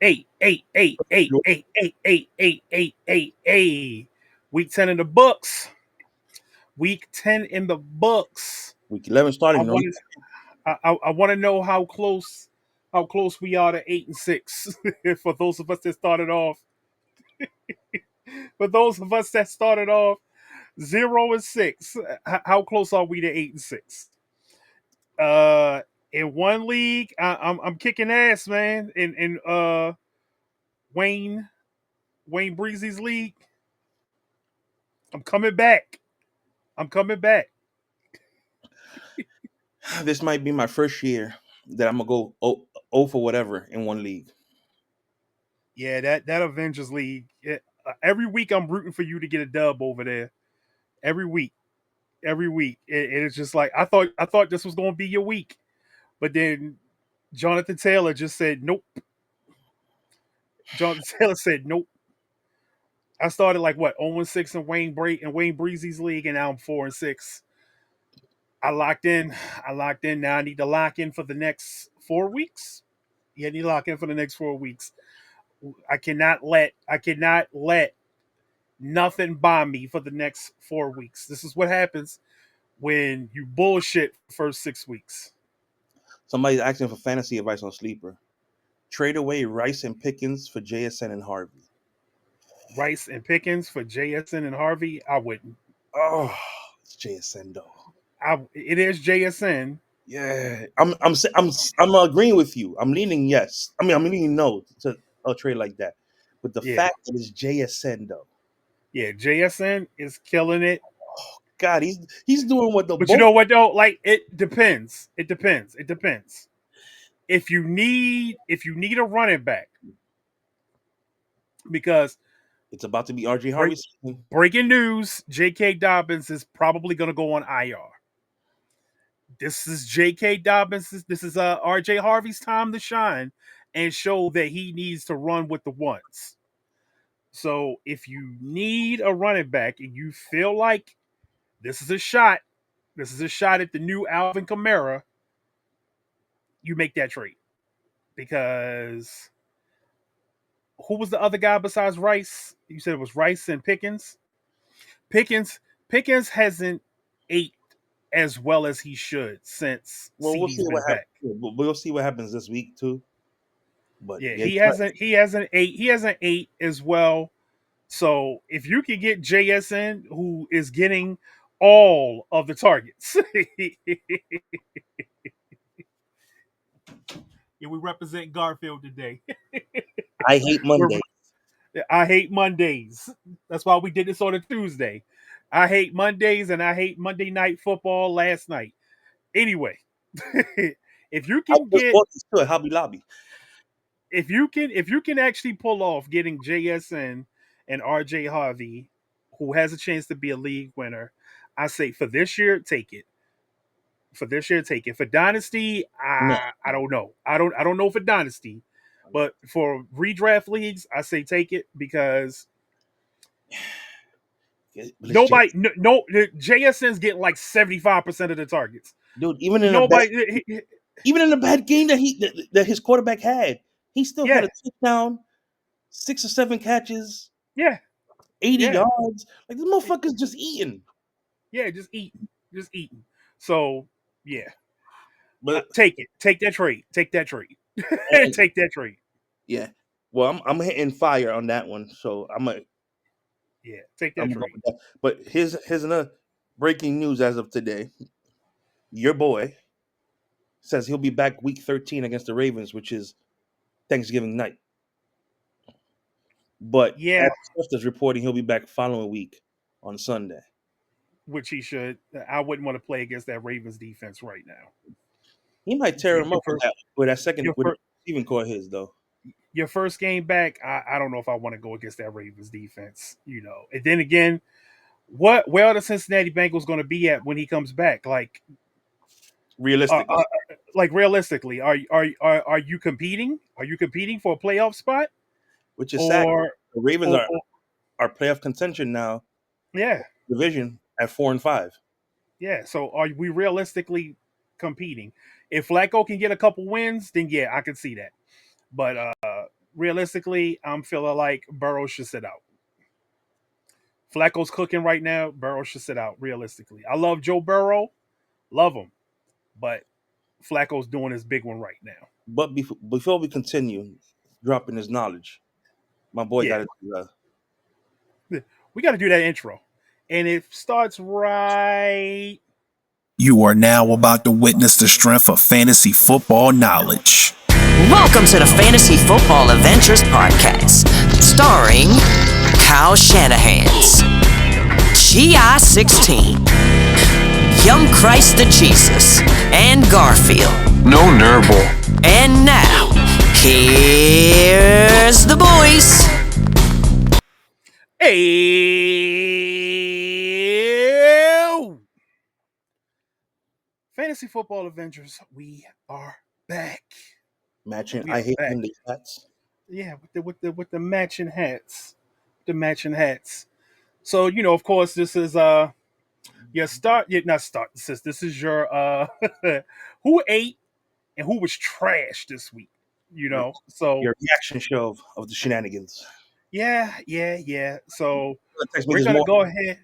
Hey. Week 10 in the books. Week 10 in the books. Week 11 I starting. No, want to I want to know how close we are to 8-6 for those of us that started off. For those of us that started off 0-6, how close are we to 8-6? Uh, in one league, I'm kicking ass, man. In Wayne Wayne Breezy's league, I'm coming back. I'm coming back. this might be my first year that I'm gonna go oh for whatever in one league. Yeah, that Avengers league. Every week I'm rooting for you to get a dub over there. Every week, every week. It's just like I thought this was going to be your week, but then Jonathan Taylor just said nope. Jonathan Taylor said nope. I started like what 0-6 in Wayne Breezy's league, and now I'm 4-6. I locked in. I locked in. Now I need to lock in for the next 4 weeks. Yeah, I need to lock in for the next 4 weeks. I cannot let nothing bomb me for the next 4 weeks. This is what happens when you bullshit for the first 6 weeks. Somebody's asking for fantasy advice on sleeper. Trade away Rice and Pickens for JSN and Harvey. Rice and Pickens for JSN and Harvey, I wouldn't. Oh, it's JSN though. It is JSN. Yeah, I'm agreeing with you. I'm leaning yes. I mean, I'm leaning no to a trade like that. But the Yeah, fact that it's JSN though, yeah. JSN is killing it. God, he's doing what the But you boat. know what though? Like it depends. It depends. It depends. If you need a running back, because It's about to be RJ break, Harvey season. breaking news, J.K. Dobbins is probably going to go on IR. This is J.K. Dobbins. This is R.J. Harvey's time to shine and show that he needs to run with the ones. So if you need a running back and you feel like this is a shot, this is a shot at the new Alvin Kamara, you make that trade. Because who was the other guy besides Rice? You said it was Rice and Pickens. Pickens Pickens hasn't ate as well as he should since Well, we'll see CD's what been back. happens. We'll see what happens this week too. But Yeah, yeah, he hasn't ate as well. So if you can get JSN, who is getting all of the targets, yeah, we represent Garfield today. I hate We're, Monday. I hate Mondays. That's why we did this on a Tuesday. I hate Mondays and I hate Monday night football last night. Anyway, if you I can just get bought this too at Hobby Lobby. if you can actually pull off getting JSN and RJ Harvey, who has a chance to be a league winner, I say for this year, take it. For this year, take it. For Dynasty, No, I don't know. I don't know for Dynasty. But for redraft leagues, I say take it because but it's nobody no JSN's getting like 75% of the targets. dude. Nobody Even in the bad game that his quarterback had, he still had yeah, a touchdown, 6 or 7 catches, yeah, 80 yeah. yards. Like this motherfucker's just eating. Yeah, just eating. Just eating. So yeah. But Take it. Take that trade. Take that trade. and, Take that trade. yeah, well, I'm hitting fire on that one. So Yeah, take I'm that gonna go trade. with that. But here's another breaking news as of today. Your boy says he'll be back week 13 against the Ravens, which is Thanksgiving night. But Yeah, Adam Swift is reporting he'll be back following week on Sunday. which he should. I wouldn't want to play against that Ravens defense right now. He might tear Your, him your up first, with that second your with first, receiving core his though. your first game back. I don't know if I want to go against that Ravens defense. And then again, where are the Cincinnati Bengals going to be at when he comes back? Uh, Realistically, uh, like realistically, are you competing? Are you competing for a playoff spot? which is sad. Or, The Ravens or are playoff contention now, yeah, division at 4-5. yeah. So are we realistically competing? If Flacco can get a couple wins, then yeah, I can see that. But realistically, I'm feeling like Burrow should sit out. Flacco's cooking right now. Burrow should sit out. Realistically, I love Joe Burrow, love him, but Flacco's doing his big one right now. But before we continue dropping his knowledge, my boy got Yeah, to do we got to do that intro, and it starts right. You are now about to witness the strength of fantasy football knowledge. Welcome to the Fantasy Football Adventures Podcast, starring Kyle Shanahan's GI-16, Young Christ the Jesus, and Garfield. No Nurble. And now, here's the boys. Hey, Fantasy Football Avengers, we are back. matching. We I are hate back. Monday hats. Yeah, with the matching hats, the matching hats. So of course, this is your start. Not start. This is your who ate and who was trash this week. Your, So your reaction show of the shenanigans. yeah. So Brother texted me we're this gonna go morning. ahead.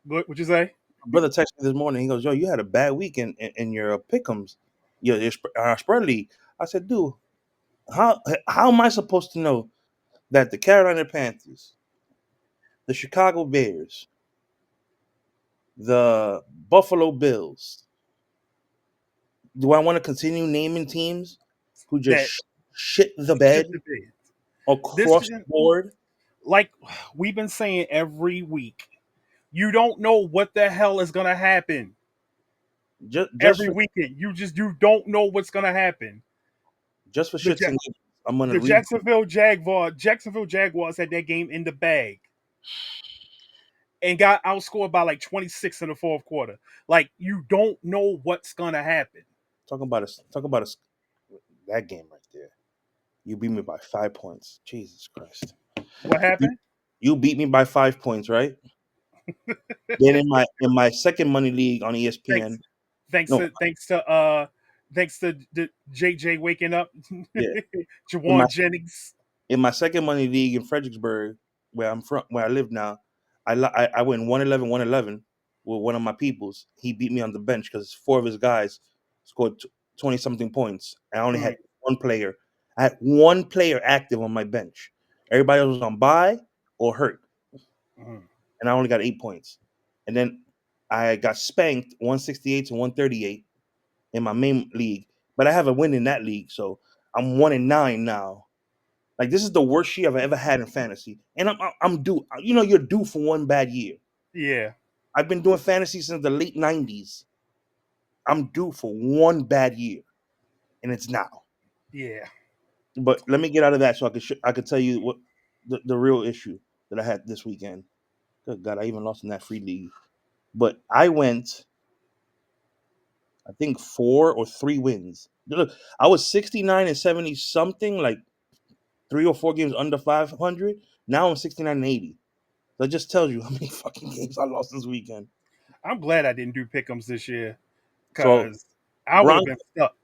What you say? Brother texted me this morning. He goes, "Yo, you had a bad week in your pick'ems, your spread league." I said, "Dude, how am I supposed to know that the Carolina Panthers, the Chicago Bears, the Buffalo Bills? Do I want to continue naming teams who just That shit the shit bed the bed. This across the board? like we've been saying every week. You don't know what the hell is gonna happen Just every for weekend. You don't know what's gonna happen. just for The shits and giggles, I'm gonna the read. Jacksonville Jaguars had that game in the bag and got outscored by like 26 in the fourth quarter. Like you don't know what's gonna happen. Talk about that game right there. You beat me by 5 points. Jesus Christ. What You, happened? you beat me by 5 points, right? Then in my second money league on Thanks, ESPN, thanks no, to thanks to the JJ waking up, yeah, in my Jawan Jennings. in my second money league in Fredericksburg, where I live now, I went 111 with one of my peoples. He beat me on the bench because four of his guys scored 20 something points. I only had Mm, one player. I had one player active on my bench. Everybody else was on bye or hurt, mm. and I only got 8 points. And then I got spanked 168 to 138 in my main league, but I have a win in that league, so I'm 1-9 now. Like this is the worst year I've ever had in fantasy, and I'm due. You're due for one bad year. Yeah, I've been doing fantasy since the late '90s. I'm due for one bad year, and it's now. yeah. But let me get out of that so I could tell you what the real issue that I had this weekend. Good God, I even lost in that free league. But I went, I think 4 or 3 wins. Look, I was 69 and 70 something, like 3 or 4 games under 500. Now I'm 69 and 80. That just tells you how many fucking games I lost this weekend. I'm glad I didn't do pick'ems this year So because I would have been stuck.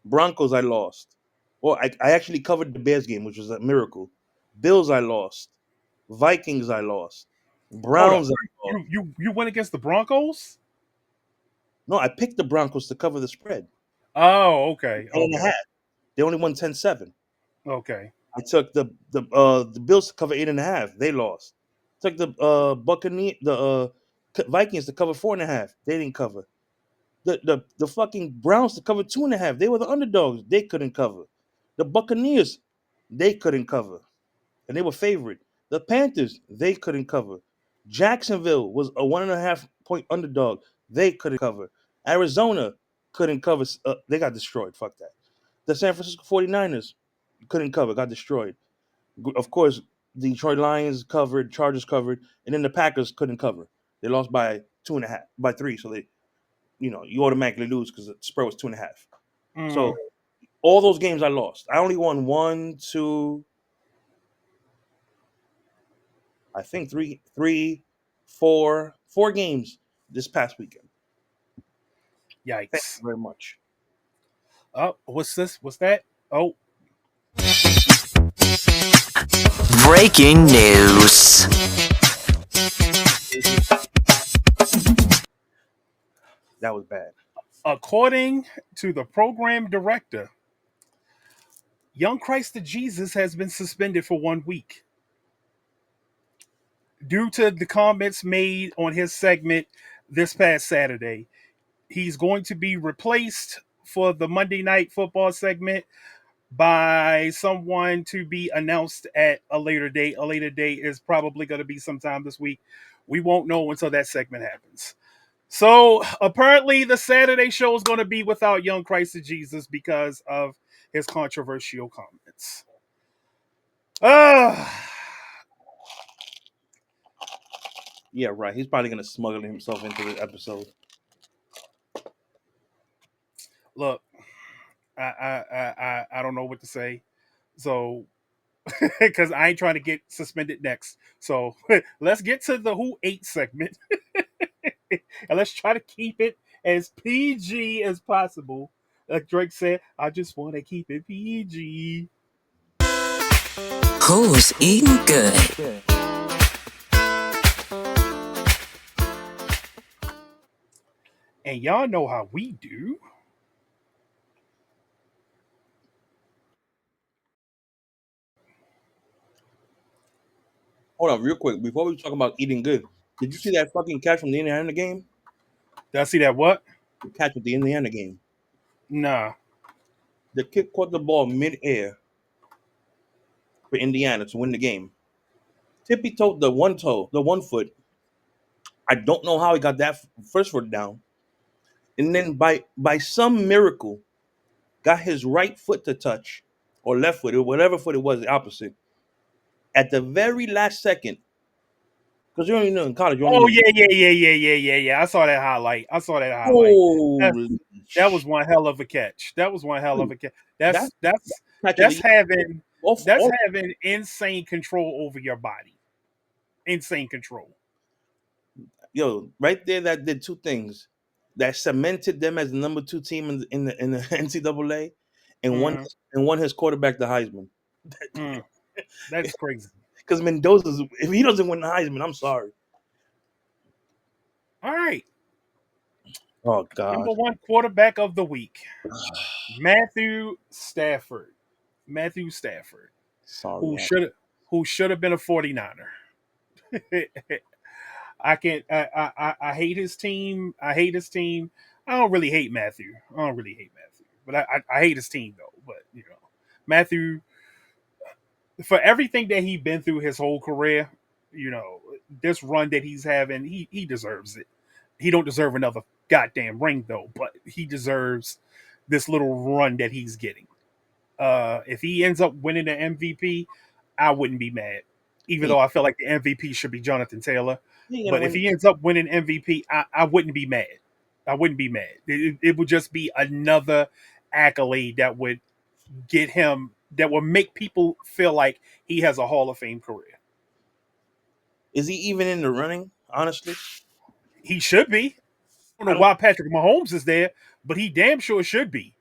Broncos I lost. Well, I actually covered the Bears game, which was a miracle. Bills I lost. Vikings I lost. Hold up, Browns I lost. you went against the Broncos? No, I picked the Broncos to cover the spread. Oh, okay, 8.5. They only won 10-7. okay. I took the Bills to cover 8.5. They lost. Took the Vikings to cover 4.5. They didn't cover. The fucking Browns to cover 2.5. They were the underdogs. They couldn't cover. The Buccaneers, they couldn't cover, and they were favored. The Panthers, they couldn't cover. Jacksonville was a 1.5 point underdog. They couldn't cover. Arizona couldn't cover. They got destroyed. Fuck that. The San Francisco 49ers couldn't cover. Got destroyed. Of course, the Detroit Lions covered. Chargers covered. And then the Packers couldn't cover. They lost by 2.5, by 3. So you automatically lose because the spread was 2.5. Mm, So all those games I lost. I only won one, two, I think four games this past weekend. Thank yikes. you very much. Oh, what's this? What's that? Oh, Breaking news. That was bad. According to the program director, Young Christ of Jesus has been suspended for 1 week due to the comments made on his segment this past Saturday. He's going to be replaced for the Monday Night Football segment by someone to be announced at a later date. A later date is probably going to be sometime this week. We won't know until that segment happens. So apparently, the Saturday show is going to be without Young Christ of Jesus because of his controversial comments. Uh, Yeah, right. He's probably gonna smuggle himself into the episode. Look, I don't know what to say. So because I ain't trying to get suspended next. So let's get to the Who Ate segment. And let's try to keep it as PG as possible. Like Drake said, I just want to keep it PG. Who's eating good? And y'all know how we do. Hold on, real quick, before we talk about eating good. Did you see that fucking catch from the Indiana game? Did I see that what? The catch with the Indiana game. Nah. The kid caught the ball mid-air for Indiana to win the game. Tippy toed the 1 foot. I don't know how he got that first foot down, and then by some miracle, got his right foot to touch, or left foot, or whatever foot it was, the opposite, at the very last second. Because you don't even know in college, you don't Oh even. yeah. I saw that highlight. That, Holy that was sh! one hell of a catch. That was one hell of a catch. That That's that's catch of the that's year. having that's All, having insane control over your body. Insane control. yo, right there, that did two things. That cemented them as the number 2 team in the NCAA, and Mm, won his quarterback the Heisman. mm, that's crazy. Because Mendoza's, if he doesn't win the Heisman, I'm sorry. All right. Oh Number God, one quarterback of the week, Matthew Stafford. Matthew Stafford, sorry. who should have been a 49er. I can't. I hate his team. I hate his team. I don't really hate Matthew. But I hate his team though. But Matthew, for everything that he's been through his whole career, this run that he's having, he deserves it. He don't deserve another goddamn ring though, but he deserves this little run that he's getting. If he ends up winning the MVP, I wouldn't be mad, even He, though I feel like the MVP should be Jonathan Taylor. he ain't gonna But if win. he ends up winning MVP, I wouldn't be mad. I wouldn't be mad. It would just be another accolade that would get him, that would make people feel like he has a Hall of Fame career. Is he even in the running? Honestly, He should be. I don't I know don't. why Patrick Mahomes is there, but he damn sure should be.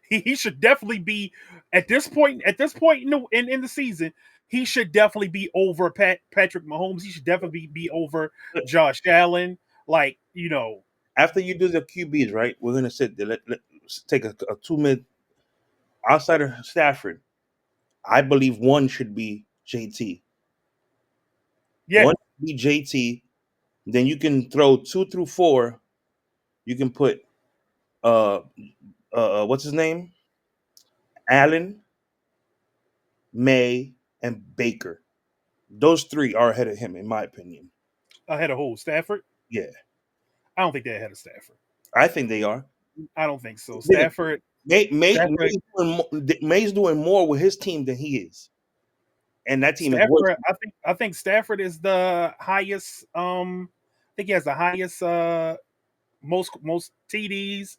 He should definitely be at this point. At this point in the season, he should definitely be over Patrick Mahomes. He should definitely be over Josh Allen. Like After you do the QBs, right? We're gonna sit there. Let's take a 2 minute outside of Stafford. I believe one should be JT. yeah, One should be JT. Then you can throw 2 through 4. You can put uh what's his name? Allen, May, and Baker. Those 3 are ahead of him, in my opinion. ahead of who? Stafford. Yeah, I don't think they're ahead of Stafford. I think they are. I don't think so. Listen, Stafford. Stafford. May's doing more with his team than he is, and that team is worse. Stafford. I think Stafford is the highest. I think he has the highest. Most TDs.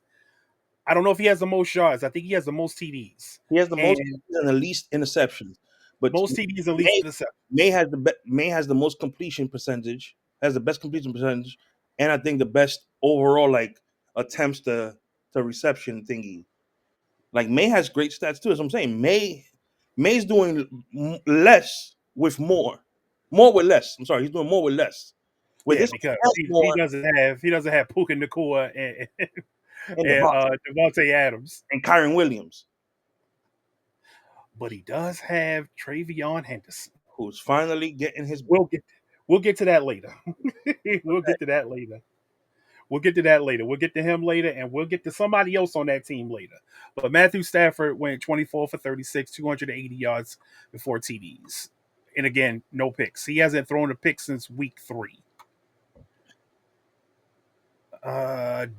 I don't know if he has the most yards. I think he has the most TDs He has the most and and the least interceptions, but most TDs at least May, in the seven. May has the most completion percentage, has the best completion percentage, and I think the best overall like attempts to reception thingy. Like May has great stats too. As I'm saying, May May's doing less with more. More with less. I'm sorry, he's doing more with less. Where Yeah, this because one has he more doesn't have Puka Nakua and and Devontae Devontae Adams, and Kyron Williams, but he does have Travion Henderson. who's finally getting his. We'll get to that later. We'll get to that later. We'll get to that later. We'll get to him later, and we'll get to somebody else on that team later. But Matthew Stafford went 24 for 36, 280 yards before TDs. And again, no picks. He hasn't thrown a pick since week 3.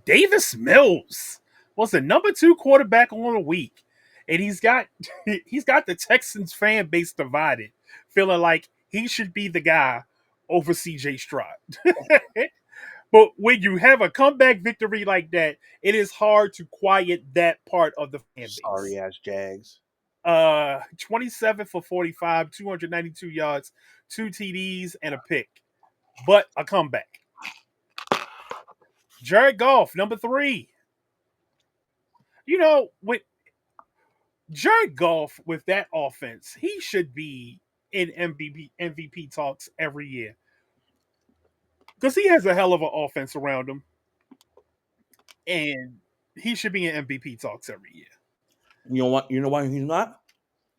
Davis Mills was the number 2 quarterback on the week. And he's got the Texans fan base divided, feeling like he should be the guy over CJ Stroud. But when you have a comeback victory like that, it is hard to quiet that part of the fan base. Sorry ass Jags. 27 for 45, 292 yards, 2 TDs, and a pick. But a comeback. Jared Goff, number 3. You know, with Jared Goff with that offense, he should be in MVP talks every year. Because he has a hell of an offense around him. And he should be in MVP talks every year. You know what? You know why he's not?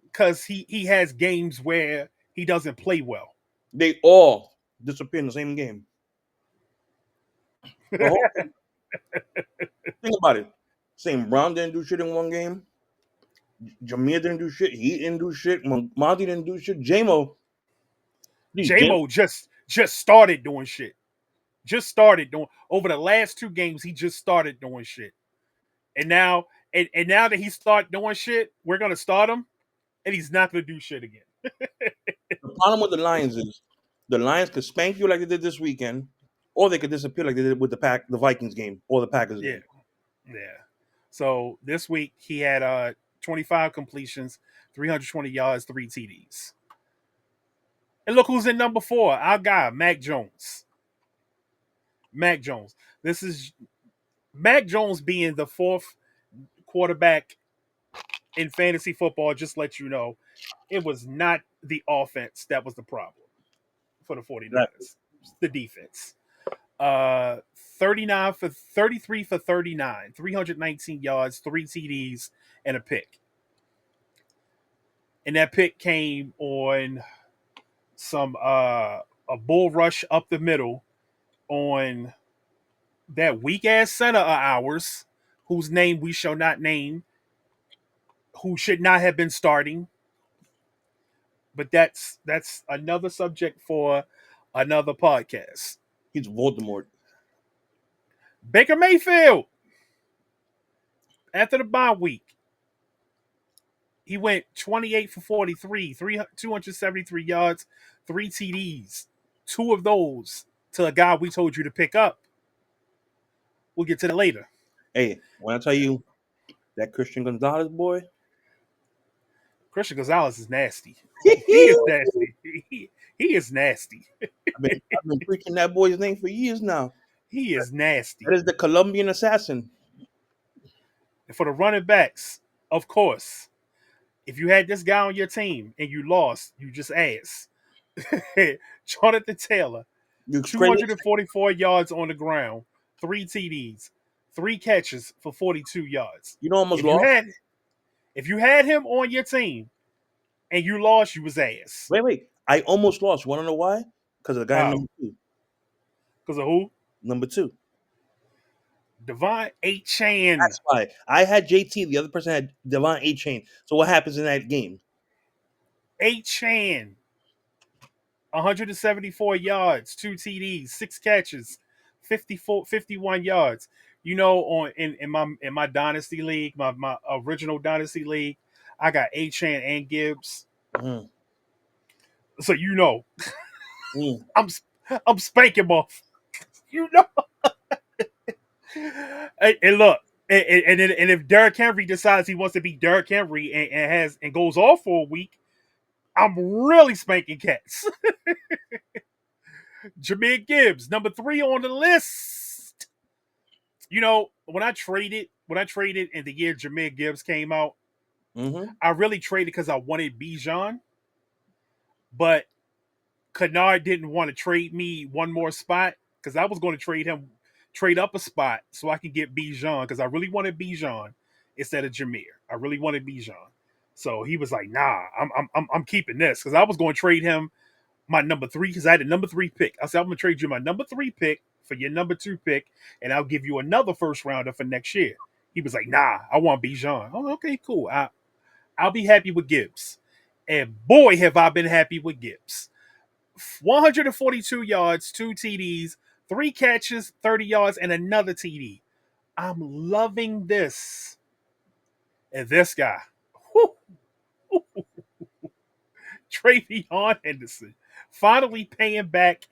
Because he has games where he doesn't play well. They all disappear in the same game. The whole thing. Think about it. St. Brown didn't do shit in one game. Jameer didn't do shit. He didn't do shit. Monty didn't do shit. JMO. JMO just started doing shit. Just started doing over the last 2 games. He just started doing shit, and now now that he started doing shit, we're gonna start him, and he's not gonna do shit again. The problem with the Lions is the Lions could spank you like they did this weekend, or they could disappear like they did with the Vikings game or the Packers Yeah, game. yeah. So this week he had 25 completions, 320 yards, 3 TDs. And look who's in number 4. Our guy, Mac Jones. Mac Jones. This is Mac Jones being the 4th quarterback in fantasy football. Just let you know, it was not the offense that was the problem for the 49ers. Exactly. The defense. 33 for 39, 319 yards, 3 TDs, and a pick. And that pick came on some a bull rush up the middle on that weak ass center of ours, whose name we shall not name, who should not have been starting. But that's another subject for another podcast. He's Voldemort. Baker Mayfield, after the bye week, he went 28 for 43, 273 yards, 3 TDs. 2 of those to a guy we told you to pick up. We'll get to that later. Hey, when I tell you that Christian Gonzalez boy, Christian Gonzalez is nasty. He is nasty. He is nasty. I've been preaching that boy's name for years now. He is nasty. That is the Colombian assassin. And for the running backs, of course, if you had this guy on your team and you lost, you just ass. Jonathan Taylor, 244 yards on the ground, 3 TDs, 3 catches for 42 yards. You know, almost lost. If you had him on your team and you lost, you was ass. Wait. I almost lost. You want to know why? Because of the guy number 2. Because of who? Number 2. Devon Achane. That's why. I had JT. The other person had Devon Achane. So what happens in that game? Achane. 174 yards, 2 TDs, 6 catches, 51 yards. You know, in my dynasty league, my original dynasty league, I got Achane and Gibbs. Mm. So you know, I'm spanking both. You know, and look, and if Derrick Henry decides he wants to be Derrick Henry and goes off for a week, I'm really spanking cats. Jahmyr Gibbs, number 3 on the list. You know, when I traded in the year Jahmyr Gibbs came out, Mm-hmm. I really traded because I wanted Bijan, but Kennard didn't want to trade me one more spot because I was going to trade up a spot so I can get Bijan because I really wanted Bijan instead of Jameer. I really wanted Bijan. So he was like, "Nah, I'm keeping this," because I was going to trade him my number 3 because I had a number 3 pick. I said, "I'm going to trade you my number 3 pick for your number 2 pick, and I'll give you another first rounder for next year." He was like, "Nah, I want Bijan." Oh, okay, cool. I'll be happy with Gibbs, and boy, have I been happy with Gibbs. 142 yards, 2 TDs, 3 catches, 30 yards, and another TD. I'm loving this. And this guy, whew, Travion Henderson, finally paying back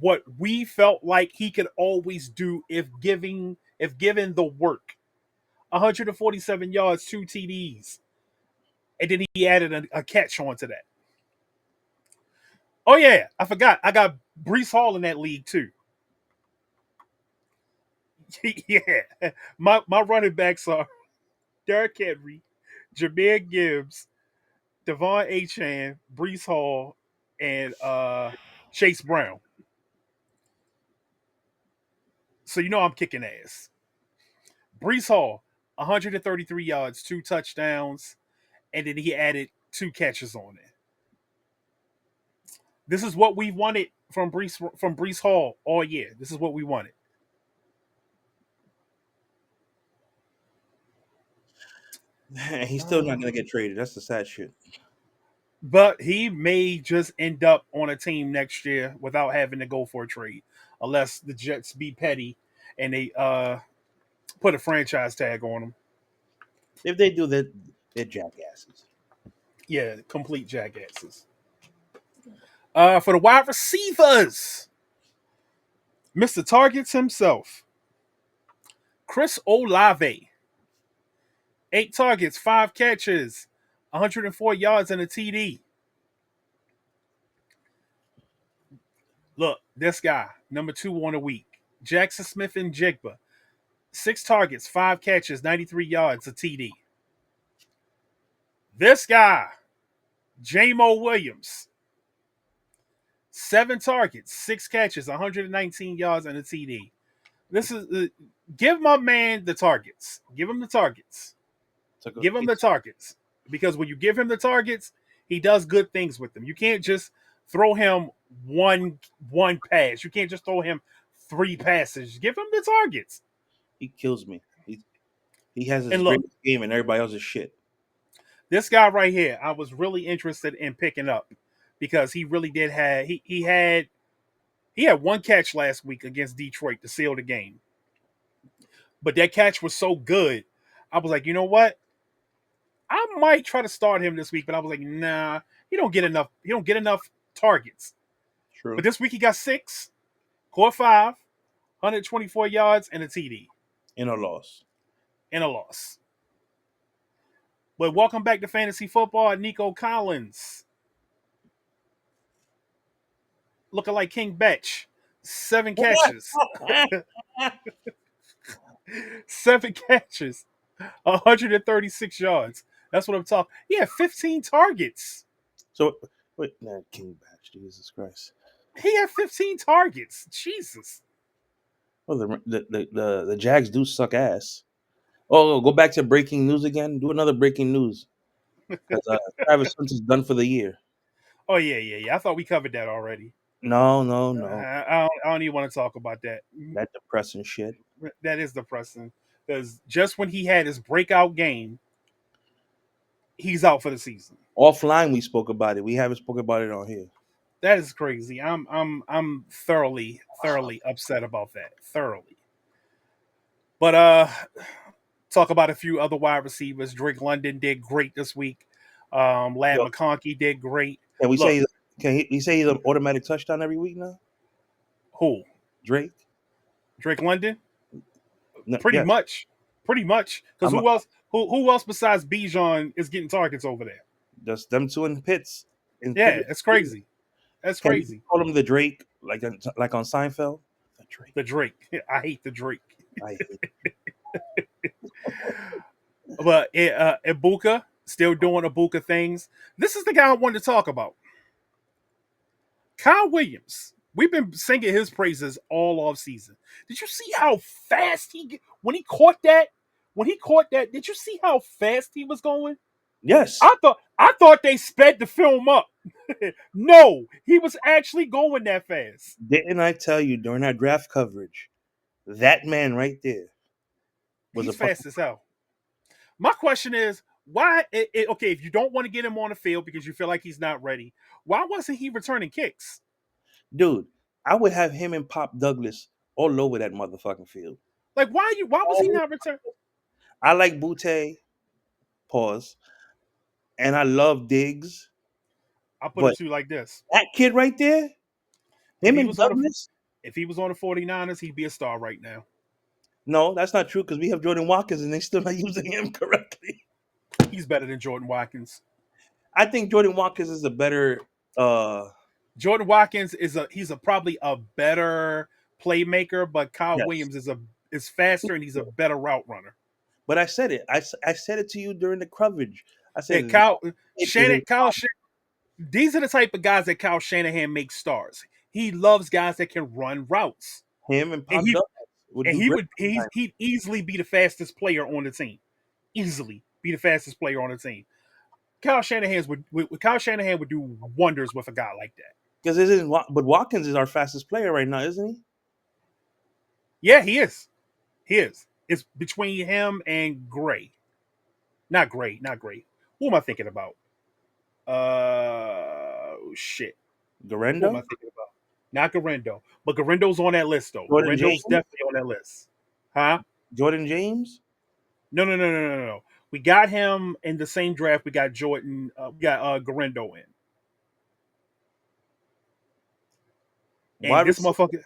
what we felt like he could always do if given the work. 147 yards, 2 TDs, and then he added a catch onto that. Oh yeah, I forgot. I got Brees Hall in that league too. Yeah, my running backs are Derrick Henry, Jameer Gibbs, Devon Achan, Brees Hall, and Chase Brown. So you know I'm kicking ass. Brees Hall, 133 yards, 2 touchdowns, and then he added 2 catches on it. This is what we wanted from Brees Hall all year. This is what we wanted. And he's still not gonna get traded. That's the sad shit. But he may just end up on a team next year without having to go for a trade, unless the Jets be petty and they put a franchise tag on him. If they do that, they're jackasses. Yeah, complete jackasses. For the wide receivers, Mr. Targets himself, Chris Olave, 8 targets, 5 catches, 104 yards, and a TD. Look, this guy, number 2 on the week, Jackson Smith and Jigba, 6 targets, 5 catches, 93 yards, a TD. This guy, Jamo Williams, 7 targets, 6 catches, 119 yards, and a TD. This is give my man the targets. Give him the targets. Give him the targets because when you give him the targets, he does good things with them. You can't just throw him one pass. You can't just throw him 3 passes. Give him the targets. He kills me. He has his And look, greatest game, and everybody else is shit. this guy right here, I was really interested in picking up because he really did have he had 1 catch last week against Detroit to seal the game. But that catch was so good, I was like, you know what? I might try to start him this week, but I was like, nah, he don't get enough. He don't get enough targets. True. But this week he got 6, caught 5, 124 yards, and a TD In a loss. and a loss. But welcome back to fantasy football, Nico Collins, looking like King Betch. 7 catches, 7 catches, 136 yards. That's what I'm talking. He had 15 targets. So wait, nah, King Batch, Jesus Christ. He had 15 targets. Jesus. Well, the Jags do suck ass. Oh, go back to breaking news again. Do another breaking news because Travis Hunt is done for the year. Oh yeah. I thought we covered that already. No, no, no. I don't even want to talk about that. That depressing shit. That is depressing because just when he had his breakout game, he's out for the season. Offline, we spoke about it. We haven't spoken about it on here. That is crazy. I'm thoroughly upset about that. Thoroughly. But talk about a few other wide receivers. Drake London did great this week. Lad Yo, McConkey did great. can we Look, say he say he's an automatic touchdown every week now? who? Drake? Drake London? No, Pretty yes. much. Pretty much. Because I'm who else? Who else besides Bijan is getting targets over there? just them two in pits. Yeah, it's crazy. That's Can we crazy. call him the Drake like on Seinfeld? The Drake. The Drake. I hate the Drake. I hate But Ibuka, still doing a book of things. This is the guy I wanted to talk about. Kyle Williams. We've been singing his praises all off season. Did you see how fast when he caught that? When he caught that, did you see how fast he was going? Yes. I thought they sped the film up. No, he was actually going that fast. Didn't I tell you during our draft coverage? That man right there was a He's fucking fast as hell. My question is, why? Okay, if you don't want to get him on the field because you feel like he's not ready, why wasn't he returning kicks? dude. I would have him and Pop Douglas all over that motherfucking field. Like, why was he Oh, not returning? I like Butte, pause, and I love Diggs, I'll put but it to you like this: that kid right there, if him he and was on the Douglas. if he was on the 49ers, he'd be a star right now. No, that's not true because we have Jordan Watkins and they still not using him correctly. He's better than Jordan Watkins. I think Jordan Watkins is a better. uh Jordan Watkins he's probably a better playmaker, but Kyle Yes, Williams is faster and he's a better route runner. but I said it. I said it to you during the coverage. I Yeah, said that kid is a these are the type of guys that Kyle Shanahan makes stars. He loves guys that can run routes. him and And Pop Douglas would do great. he'd easily be the fastest player on the team. Easily be the fastest player on the team. Kyle Shanahan would do wonders with a guy like that. Because it isn't. But Watkins is our fastest player right now, isn't he? Yeah, he is. He is. It's between him and Gray. Not Gray. Not Gray. Who am I thinking about? Shit. Who am I Garendo, thinking about? Not Garendo. But Garendo's on that list though. Jordan Garendo's James, definitely on that list. Huh? Jordan James, No, no, no, no, no, no. We got him in the same draft. We got Jordan. We got Garendo in, and wide this receiver. motherfucker.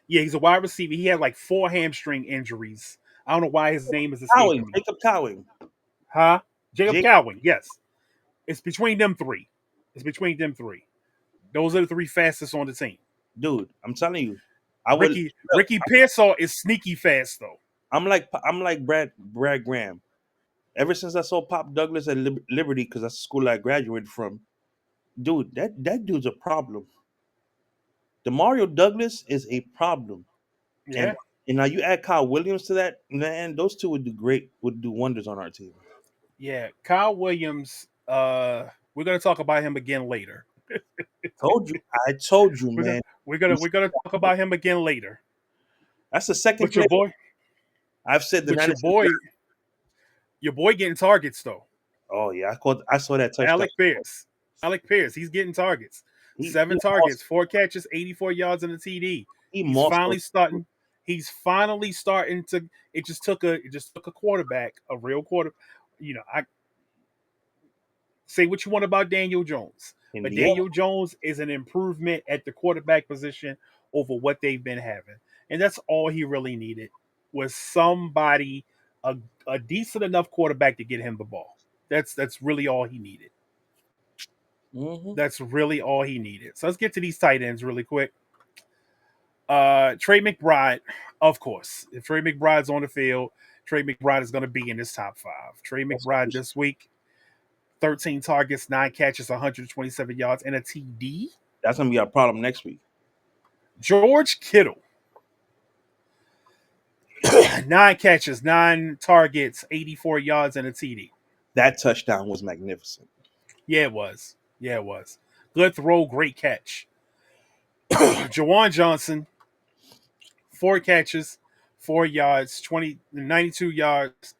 Yeah, he's a wide receiver. He had like 4 hamstring injuries. I don't know why his name is Cowing, escaping me. Jacob Cowing. Huh? Jacob Jake, Cowan. Yes, it's between them three. It's between them three. Those are the three fastest on the team. dude, I'm telling you, I would. Ricky Pearsall is sneaky fast though. I'm like Brad Graham. Ever since I saw Pop Douglas at Liberty, because that's the school I graduated from, dude, that dude's a problem. Demario Douglas is a problem, and Yeah, and now you add Kyle Williams to that, man, those two would do great, would do wonders on our team. yeah. Kyle Williams. We're gonna talk about him again later. Told you, I told you, We're gonna man. we're gonna we're gonna talk about him again later. That's the second But your player boy, I've said the but Niners. your boy getting targets though. Oh yeah, I saw that touchdown. Alec Pierce. Alec Pierce. He's getting targets. He 7 targets, 4 catches, 84 yards in the TD. he He's mossed finally those. starting. He's finally starting to. It just took a quarterback, a real quarter. I say what you want about Daniel Jones, but Indiana. Daniel Jones is an improvement at the quarterback position over what they've been having, and that's all he really needed was somebody, a, a decent enough quarterback to get him the ball. That's really all he needed. Hmm. That's really all he needed. So let's get to these tight ends really quick. Trey McBride, of course. If Trey McBride's on the field, Trey McBride is going to be in his top five. Trey That's McBride this week, 13 targets, 9 catches, 127 yards, and a TD. that's gonna be our problem next week. George Kittle, 9 catches, 9 targets, 84 yards, and a TD. That touchdown was magnificent. Yeah, it was. Yeah, it was. Good throw, great catch. Jawan Johnson, 4 catches, 4 yards, 92 yards,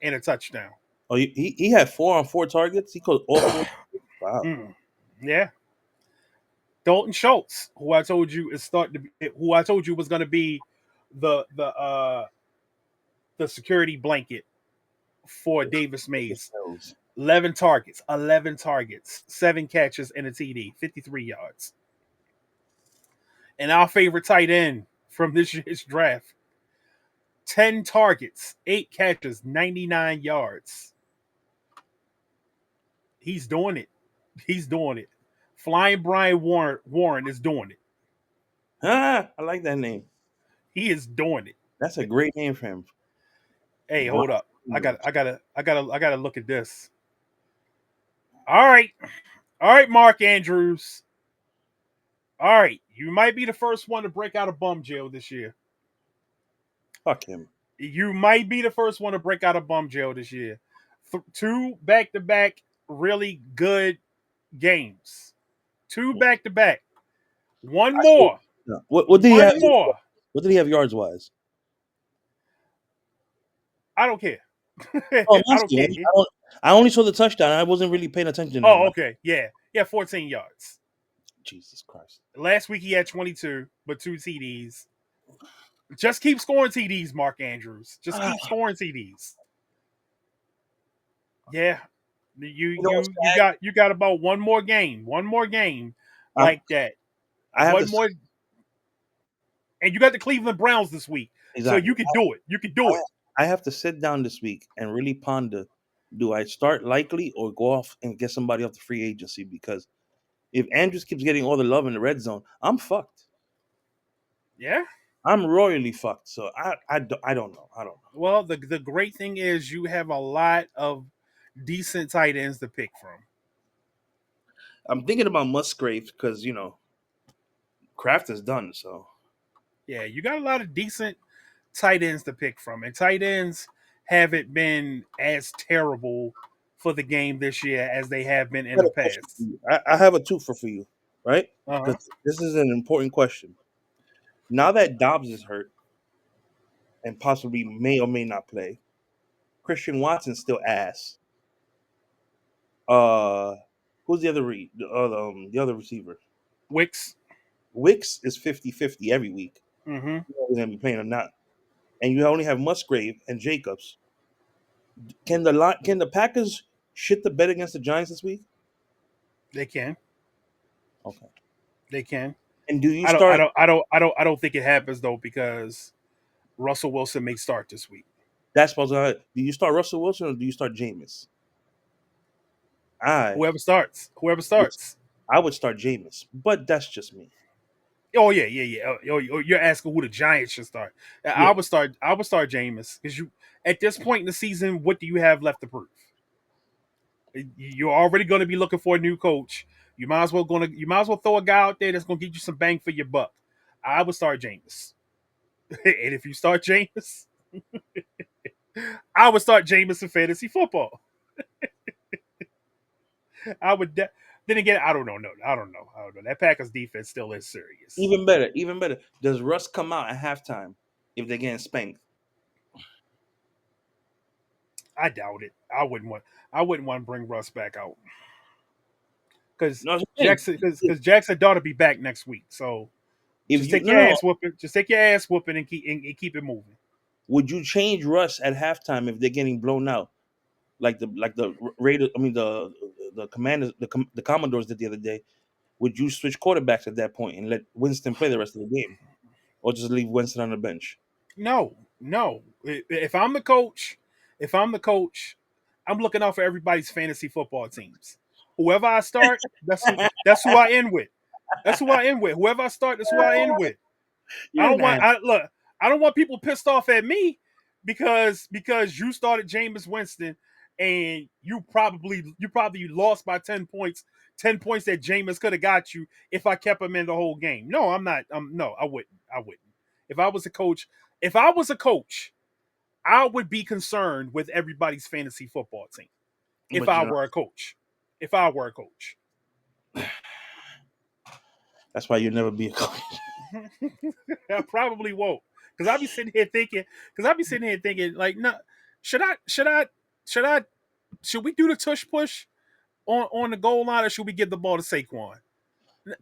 and a touchdown. Oh, he had 4 on 4 targets. He caught all four. Wow. Mm, yeah. Dalton Schultz, who I told you was going to be the the uh the security blanket for Davis Mays. 11 targets, 7 catches, and a TD, 53 yards. And our favorite tight end from this year's draft, 10 targets, 8 catches, 99 yards. He's doing it. He's doing it. Flying Brian Warren is doing it. I like that name. He is doing it. That's a great name for him. Hey, Brian hold up. I Williams. gotta look at this. All right. All right, Mark Andrews. All right. You might be the first one to break out of bum jail this year. Fuck him. You might be the first one to break out of bum jail this year. Two back to back really good games. Two back to back. One I saw. more. Yeah. What did he have? One more. What did he have yards wise? I don't care. Oh, I'm I don't asking. care. I only saw the touchdown. I wasn't really paying attention to him. Oh, okay. Yeah. Yeah, 14 yards. Jesus Christ. Last week he had 22, but two TDs. Just keep scoring TDs, Mark Andrews. Just Ah, keep scoring TDs. Yeah. you know what's You got about one more game. One more game sad? like that. I have One to more, and you got the Cleveland Browns this week. So exactly. you can do it. You can do it. I have to sit down this week and really ponder: do I start Likely or go off and get somebody off the free agency? Because if Andrews keeps getting all the love in the red zone, I'm fucked. Yeah. I'm royally fucked. So I don't know. I don't know. Well, the great thing is you have a lot of decent tight ends to pick from. I'm thinking about Musgrave because Kraft is done. So Yeah, you got a lot of decent tight ends to pick from, and tight ends haven't been as terrible for the game this year as they have been I in got the a question for past. you. I have a twofer for you, right? Uh huh. Because this is an important question. Now that Dobbs is hurt and possibly may or may not play, Christian Watson's still ass. Uh, who's the other the other receiver? Wicks. Wicks is 50-50 every week. Mm-hmm. He's gonna be playing or not. And you only have Musgrave and Jacobs. Can the Packers shit the bed against the Giants this week? They can. Okay. They can. And do you start I don't think it happens though because Russell Wilson may start this week. that's supposed to do you start Russell Wilson or do you start Jameis? I Whoever starts. Whoever would starts. I would start Jameis, but that's just me. Oh yeah, yeah, yeah. You're asking who the Giants should start. Yeah. I would start Jameis because you at this point in the season, what do you have left to prove? You're already going to be looking for a new coach. You might as well throw a guy out there that's going to get you some bang for your buck. I would start Jameis, and if you start Jameis, I would start Jameis in fantasy football. I would. Then again, I don't know. No, I don't know. I don't know. That Packers defense still is serious. Even better, even better. Does Russ come out at halftime if they're getting spanked? I doubt it. I wouldn't want. I wouldn't want to bring Russ back out because No, I'm saying, Jackson because Jackson ought to be back next week. So if just you take no your no, ass whooping. Just take your ass whooping and keep it moving. would you change Russ at halftime if they're getting blown out? Like the Raiders, I mean the Commanders, the Commodores did the other day. Would you switch quarterbacks at that point and let Winston play the rest of the game, or just leave Winston on the bench? No, no. If I'm the coach, if I'm the coach, I'm looking out for everybody's fantasy football teams. Whoever I start, that's who I end with. That's who I end with. Whoever I start, that's who I end with. I You're don't an want ass. I look, I don't want people pissed off at me because you started Jameis Winston and you probably lost by 10 points, 10 points that Jameis could have got you if I kept him in the whole game. No, I'm not. No, I wouldn't. I wouldn't. If I was a coach, if I was a coach, I would be concerned with everybody's fantasy football team. If But I were a coach. If I were a coach. that's why you'll never be a coach. I probably won't. Because I'll be sitting here thinking, like, no, should I should I should we do the tush push on the goal line or should we give the ball to Saquon?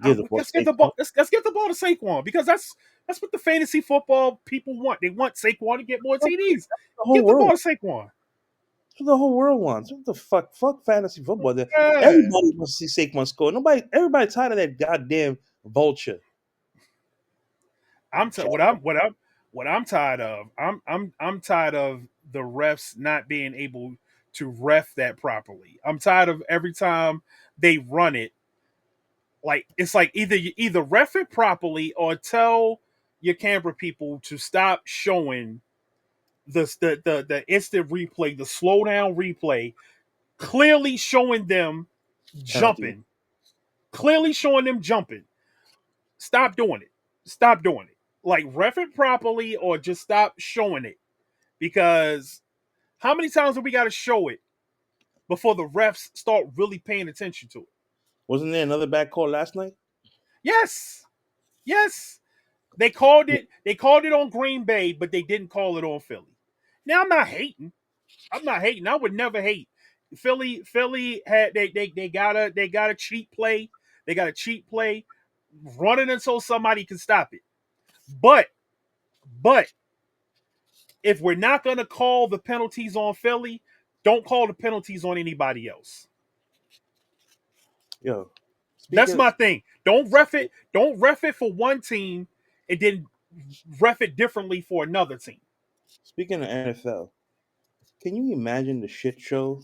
Give the ball Let's get to the ball. Let's get the ball to Saquon because that's what the fantasy football people want. They want Saquon to get more TDs. the whole Get the world. ball to Saquon. That's what the whole world wants. What the fuck? Fuck fantasy football. Yeah. Everybody wants to see Saquon score. Everybody tired of that goddamn vulture. I'm t- what I'm tired of. I'm tired of the refs not being able to ref that properly. I'm tired of every time they run it. Like it's like either you either ref it properly or tell your camera people to stop showing the instant replay, the slow down replay, clearly showing them Penalty. jumping, clearly showing them jumping. Stop doing it. Stop doing it. Like ref it properly or just stop showing it. Because how many times do we got to show it before the refs start really paying attention to it? Wasn't there another bad call last night? Yes. Yes. They called it. They called it on Green Bay, but they didn't call it on Philly. Now I'm not hating. I'm not hating. I would never hate. Philly had they got a cheap play. They got a cheap play running until somebody can stop it. But but if we're not gonna call the penalties on Philly, don't call the penalties on anybody else. Yo, That's speaking my thing. Don't ref it. Don't ref it for one team and then ref it differently for another team. speaking of NFL, can you imagine the shit show?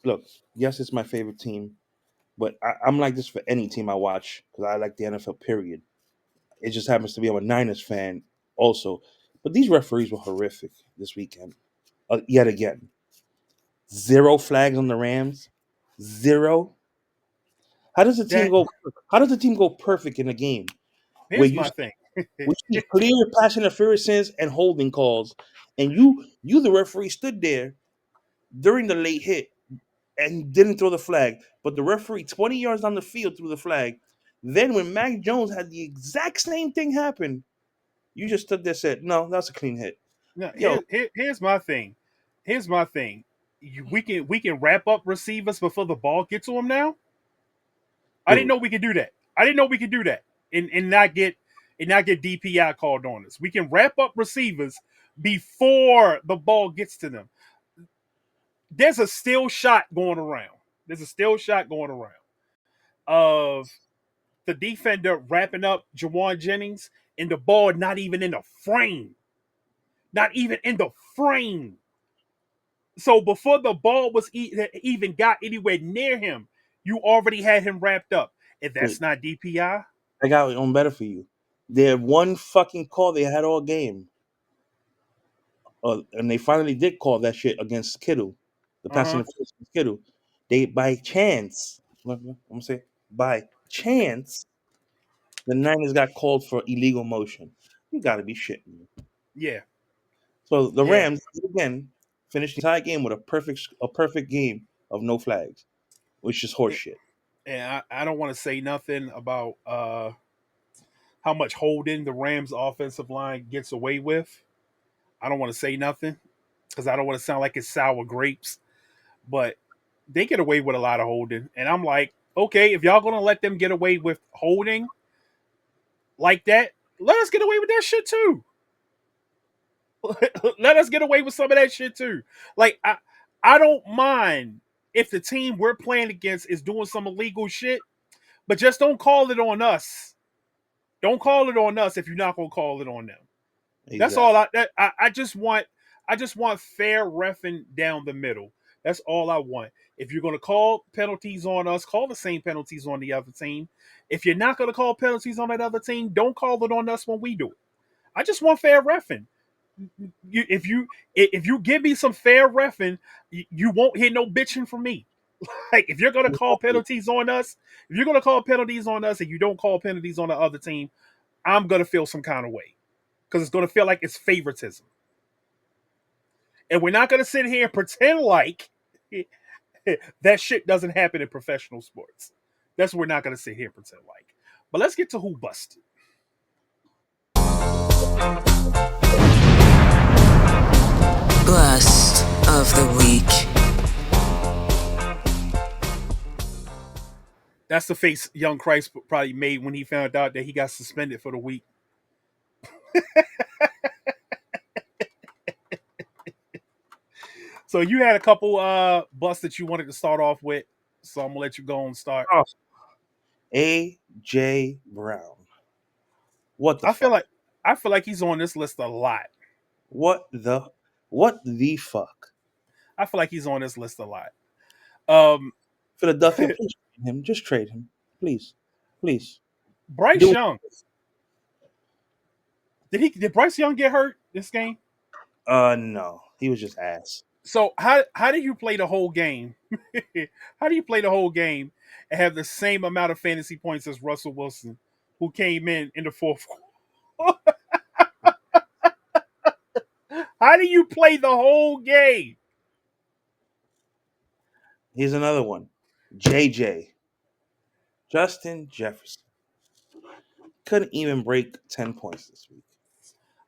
Look, yes, it's my favorite team, but I'm like this for any team I watch because I like the NFL. Period. It just happens to be I'm a Niners fan also, but these referees were horrific this weekend. Yet again, zero flags on the Rams. Zero. How does the team That go? How does the team go perfect in a game where here's you my thing. we see clear pass interferences and holding calls, and you the referee stood there during the late hit and didn't throw the flag, but the referee 20 yards down the field threw the flag. Then when Mac Jones had the exact same thing happen, you just stood there and said, "No, that's a clean hit." No, Yo, here's my thing. Here's my thing. We can wrap up receivers before the ball gets to them now. I didn't dude, know we could do that. I didn't know we could do that and not get DPI called on us. We can wrap up receivers before the ball gets to them. There's a still shot going around. There's a still shot going around of the defender wrapping up Jawan Jennings and the ball not even in the frame. Not even in the frame. So before the ball was even got anywhere near him, you already had him wrapped up. If that's wait, not DPI, I got on better for you. Their one fucking call they had all game, and they finally did call that shit against Kittle, the uh passing huh, interference against Kittle. They by chance, I'm gonna say by chance, the Niners got called for illegal motion. You got to be shitting me. yeah, So the yeah, Rams again finished the entire game with a perfect game of no flags, which is horseshit. and I don't want to say nothing about how much holding the Rams offensive line gets away with. I don't want to say nothing because I don't want to sound like it's sour grapes, but they get away with a lot of holding, and I'm like, okay, if y'all gonna let them get away with holding like that, let us get away with that shit too. Let us get away with some of that shit too. Like I don't mind if the team we're playing against is doing some illegal shit, but just don't call it on us. Don't call it on us if you're not gonna call it on them. That's Exactly. all I just want fair refing down the middle. That's all I want. If you're gonna call penalties on us, call the same penalties on the other team. If you're not gonna call penalties on that other team, don't call it on us when we do it. I just want fair refing. If you give me some fair refing, you won't hear no bitching from me. Like if you're gonna call penalties on us, if you're gonna call penalties on us and you don't call penalties on the other team, I'm gonna feel some kind of way because it's gonna feel like it's favoritism, and we're not gonna sit here and pretend like that shit doesn't happen in professional sports. That's what we're not gonna sit here and pretend like. But let's get to who busted. Bust of the week. That's the face young Christ probably made when he found out that he got suspended for the week. So you had a couple busts that you wanted to start off with. So I'm gonna let you go and start. Oh, A.J. Brown. What the I feel fuck? like I feel like he's on this list a lot. What the what the fuck? I feel like he's on this list a lot. Um Philadelphia, please trade him. Just trade him. Please. Please. Bryce Do Young. Did Bryce Young get hurt this game? no. He was just ass. So how do you play the whole game? How do you play the whole game and have the same amount of fantasy points as Russell Wilson, who came in the fourth quarter. How do you play the whole game? Here's another one. JJ. Justin Jefferson. Couldn't even break 10 points this week.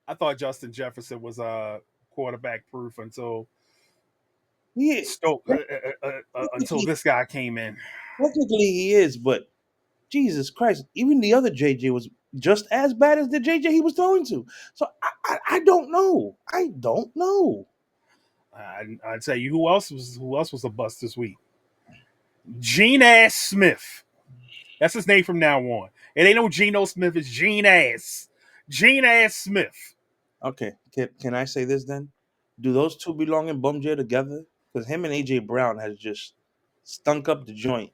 I thought Justin Jefferson was quarterback proof Yeah, until technically, this guy came in. technically he is, but Jesus Christ, even the other JJ was just as bad as the JJ he was throwing to. So I don't know. I don't know. I'd tell you who else was a bust this week. Gene Ass Smith. That's his name from now on. It ain't no Geno Smith. It's Gene Ass. Gene Ass Smith. Okay, can I say this then? Do those two belong in bum jail together? Because him and AJ Brown has just stunk up the joint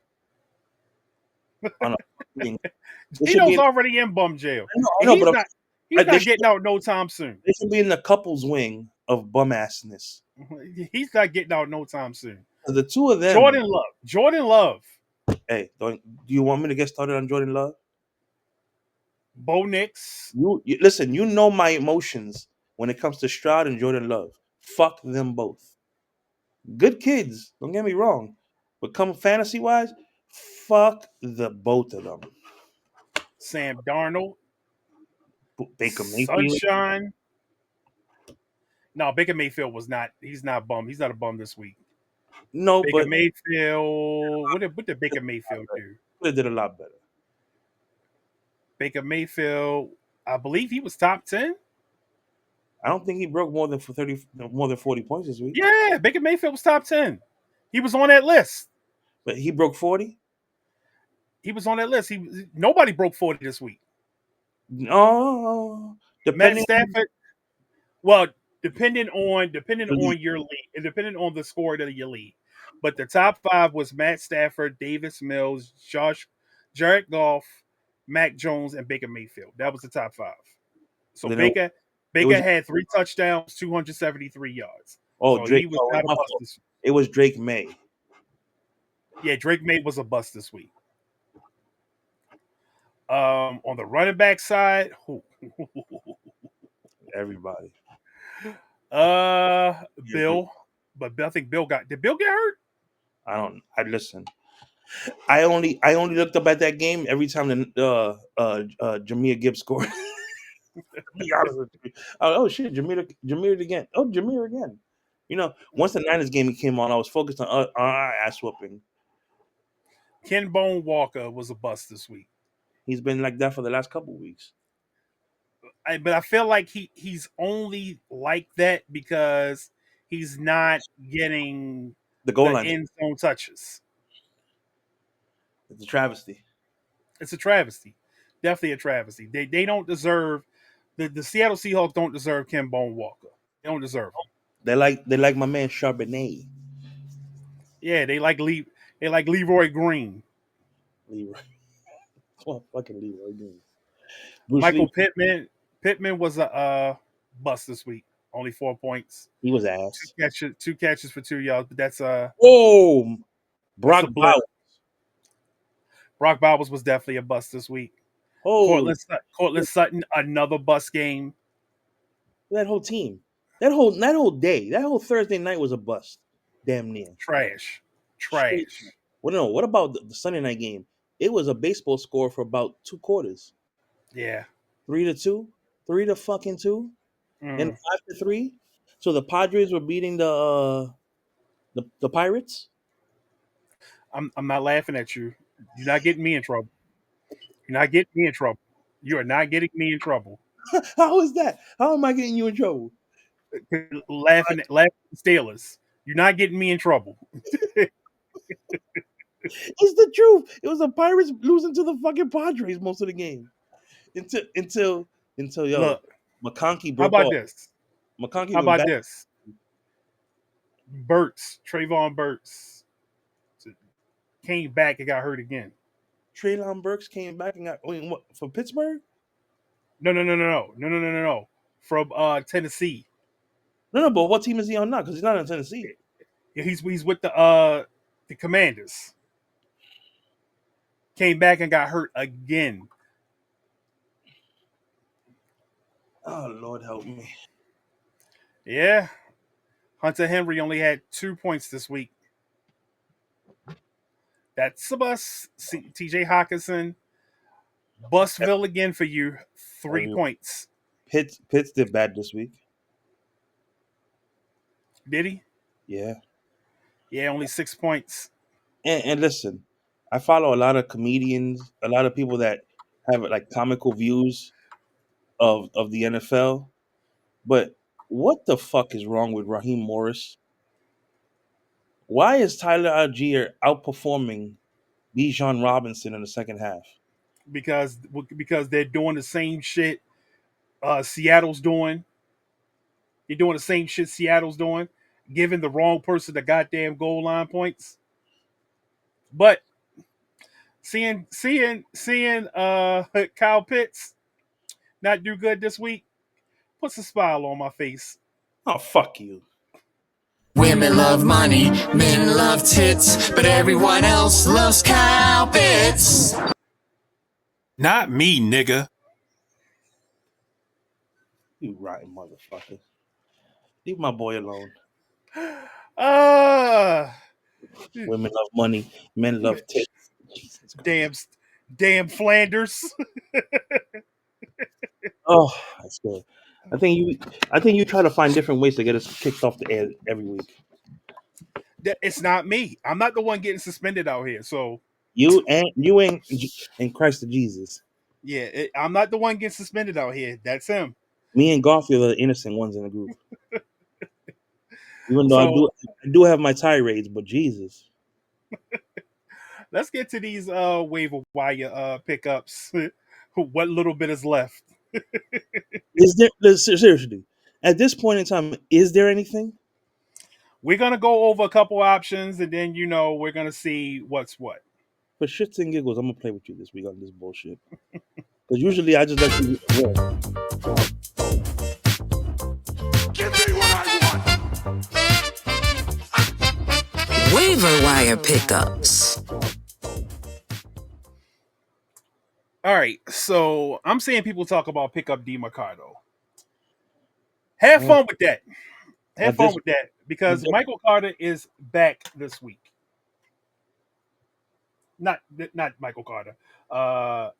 on a fucking. They should be. Geno's already in bum jail, I and know, but he's they not should, getting out no time soon. they should be in the couples wing of bum assness. He's not getting out no time soon. The two of them. Jordan Love, Hey, do you want me to get started on Jordan Love? Bo Nix. You listen. You know my emotions when it comes to Stroud and Jordan Love. Fuck them both. Good kids. Don't get me wrong, but come fantasy wise, fuck the both of them. Sam Darnold, Baker Mayfield. Sunshine. No, Baker Mayfield was not. He's not bum. He's not a bum this week. No, Baker but Mayfield. What did Baker Mayfield do? they did a lot better. Baker Mayfield. I believe he was top 10. I don't think he broke more than 40 points this week. Yeah, Baker Mayfield was top 10. He was on that list. But he broke 40. He was on that list. Nobody broke 40 this week. No, Matt depending. Stafford. Well, depending on your league, and depending on the score of your league. But the top 5 was Matt Stafford, Davis Mills, Jared Goff, Mac Jones, and Baker Mayfield. That was the top 5. So Baker had 3 touchdowns, 273 yards. Oh, so Drake. He was not a bust this week. It was Drake May. Yeah, Drake May was a bust this week. On the running back side, Everybody. Bill, but I think did Bill get hurt? I listen. I only looked up at that game every time the Jameer Gibbs scored. Be honest with you. Oh shit, Jameer again. Oh, Jameer again. You know, once the Niners game came on, I was focused on ass whooping. Ken Bone Walker was a bust this week. He's been like that for the last couple of weeks. But I feel like he's only like that because he's not getting the goal line end zone touches. It's a travesty. It's a travesty. Definitely a travesty. They don't deserve the Seattle Seahawks don't deserve Ken Bone Walker. They don't deserve him. They like my man Charbonnet. Yeah, they like Leroy Green. Leroy. Oh, fucking Leroy Green. Michael Pittman. Pittman was a bust this week. Only 4 points. He was ass. 2 catches for 2 yards, but that's Brock Bowers. Brock Bowers was definitely a bust this week. Cortland Sutton, another bust game. That whole team. That whole day. That whole Thursday night was a bust. Damn near. Trash. Well, no, what about the Sunday night game? It was a baseball score for about 2 quarters. Yeah. 3-2. 3-2. And 5-3. So the Padres were beating the Pirates. I'm not laughing at you. You're not getting me in trouble. You're not getting me in trouble. You are not getting me in trouble. How is that? How am I getting you in trouble? Laughing at the Steelers. You're not getting me in trouble. It's the truth. It was the Pirates losing to the fucking Padres most of the game. Until Look, McConkey how broke about off. this? McConkey How about back. this? Trayvon Burks came back and got hurt again. Treylon Burks came back and got what for Pittsburgh? No. From Tennessee. No, but what team is he on now? Because he's not in Tennessee. Yeah, he's with the Commanders. came back and got hurt again. Oh Lord, help me. Yeah, Hunter Henry only had 2 points this week. That's a bus. TJ Hawkinson, Busville again for you. Three Every points. Pitts did bad this week. Did he? Yeah, Yeah, only 6 points. and listen, I follow a lot of comedians, a lot of people that have like comical views of the NFL. But what the fuck is wrong with Raheem Morris? Why is Tyler Algier outperforming Bijan Robinson in the second half? because because they're doing the same shit Seattle's doing. They're doing the same shit Seattle's doing, giving the wrong person the goddamn goal line points. But seeing Kyle Pitts not do good this week puts a smile on my face. Oh, fuck you. Women love money, men love tits, but everyone else loves cow bits. Not me, nigga. You rotten motherfucker. Leave my boy alone. Uh Women love money, men love tits. Jesus damn Christ. damn Flanders. Oh, that's good. I think you try to find different ways to get us kicked off the air every week. It's not me. I'm not the one getting suspended out here. So You and Christ the Jesus. yeah, I'm not the one getting suspended out here. That's him. Me and Garfield are the innocent ones in the group. Even though So I do have my tirades, but Jesus. let's get to these waiver wire pickups. What little bit is left? Is there seriously at this point in time, is there anything? We're gonna go over a couple options, and then we're gonna see what's what. For shits and giggles, I'm gonna play with you this week on this bullshit. Because usually I just let you roll. Give me what I want. Waiver wire pickups. All right, so I'm seeing people talk about pickup D Mercado. Have Uh, fun with that. Have At fun this, with that at because this Michael Carter is back this week. Not Michael Carter. Uh,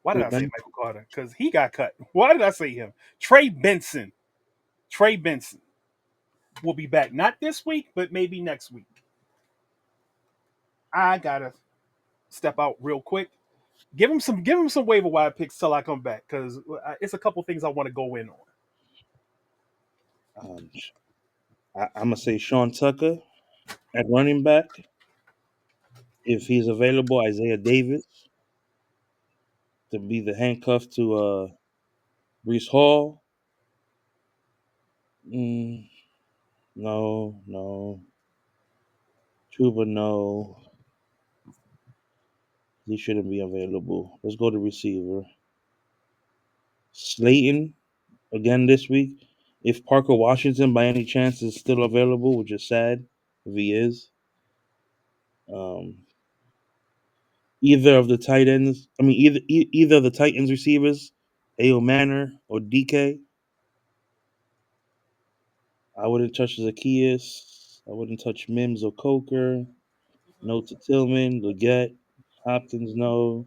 why did I say Michael Carter? Because he got cut. Why did I say him? Trey Benson. Trey Benson will be back not this week, but maybe next week. I gotta step out real quick. Give him some waiver wire picks till I come back because it's a couple things I want to go in on. um, I'm gonna say Sean Tucker at running back. If he's available, Isaiah Davis to be the handcuff to Brees Hall. Mm, no. Chuba, no. He shouldn't be available. Let's go to receiver. Slayton again this week. If Parker Washington by any chance is still available, which is sad if he is, um, either of the tight ends. I mean, either of the Titans receivers, Ao Manor or DK. I wouldn't touch Zacchaeus. I wouldn't touch Mims or Coker. No to Tillman, Leggett, Hopkins, no.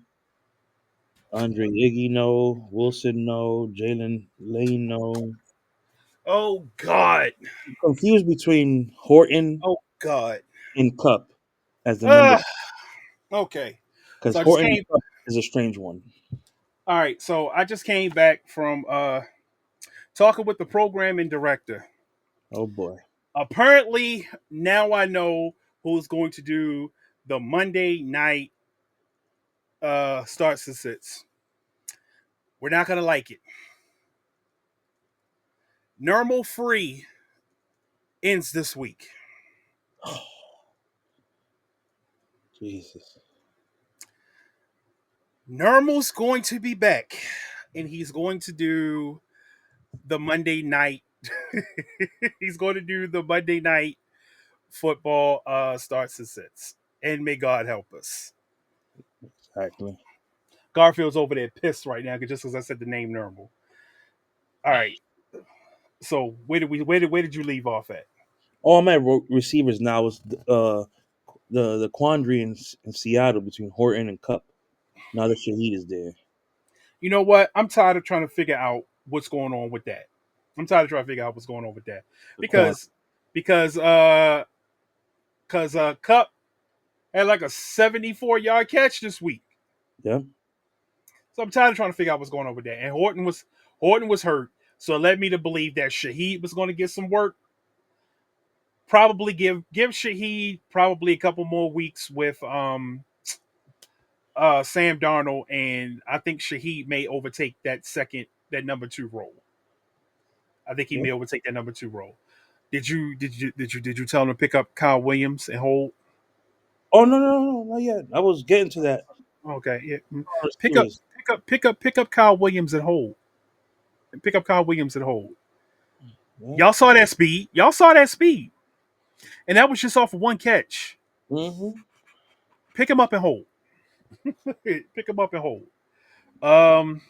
Andre Iggy, no. Wilson, no. Jalen Lane, no. Oh God. Confused between Horton Oh God. and Cup as the number, Ah, okay. because So I just Horton and came. Cup is a strange one. All right. So I just came back from talking with the programming director. Oh boy. Apparently, now I know who's going to do the Monday night starts and sits. We're not gonna like it. Normal free ends this week. Jesus. Normal's going to be back, and he's going to do the Monday night. He's going to do the Monday night football starts and sits, and may God help us. Exactly. Garfield's over there pissed right now just because I said the name normal. All right. So where did you leave off at? All my receivers now is the quandary in Seattle between Horton and Cup. Now that Shaheed is there. You know what? I'm tired of trying to figure out what's going on with that. I'm tired of trying to figure out what's going on with that The quandary. because because Cup had like a 74-yard catch this week. Yeah. So I'm tired of trying to figure out what's going on with that. And Horton was hurt, so it led me to believe that Shaheed was going to get some work. Probably give Shaheed probably a couple more weeks with Sam Darnold, and I think Shaheed may overtake that number two role. I think he Yeah. may overtake that number two role. Did you tell him to pick up Kyle Williams and hold? Oh no, not yet. I was getting to that. Okay, yeah. Pick up Receivers. pick up Kyle Williams and hold. Pick up Kyle Williams and hold. Yeah. Y'all saw that speed. Y'all saw that speed. And that was just off of one catch. Mm-hmm. Pick him up and hold. Pick him up and hold. Um,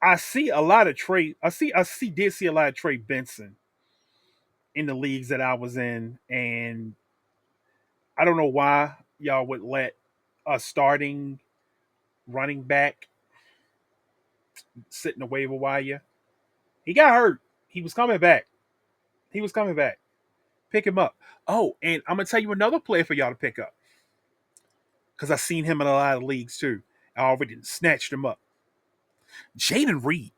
I see a lot of Trey. Did see a lot of Trey Benson in the leagues that I was in, and I don't know why y'all would let a starting running back sit in the waiver wire. He got hurt. He was coming back. He was coming back. Pick him up. Oh, and I'm gonna tell you another player for y'all to pick up because I've seen him in a lot of leagues too. I already snatched him up. Jaden Reed,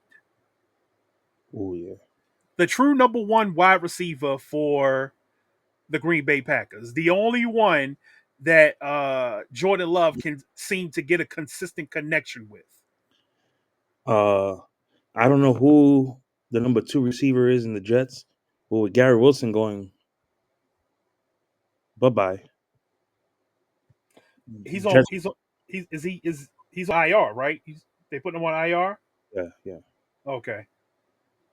Oh yeah. the true number one wide receiver for the Green Bay Packers, the only one that Jordan Love can seem to get a consistent connection with. Uh, I don't know who the number two receiver is in the Jets, but with Gary Wilson going, bye bye. He's on. Jets. He's on IR, right? They put him on IR. Yeah, yeah. Okay,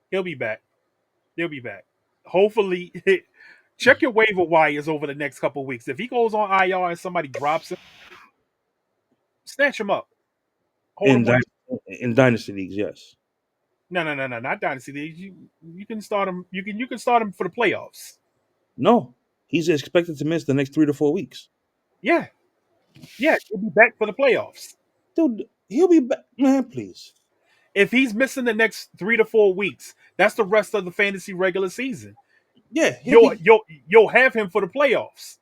he'll be back. He'll be back. Hopefully, check your waiver wires over the next couple of weeks. If he goes on IR and somebody drops him, snatch him up. Hold In him on your. in dynasty leagues, yes. No, not dynasty league. You can start him. You can start him for the playoffs. No, he's expected to miss the next 3 to 4 weeks. Yeah, yeah, he'll be back for the playoffs. Dude, he'll be back. Man, please. If he's missing the next 3 to 4 weeks, that's the rest of the fantasy regular season. Yeah, he'll You'll be. you'll you'll have him for the playoffs.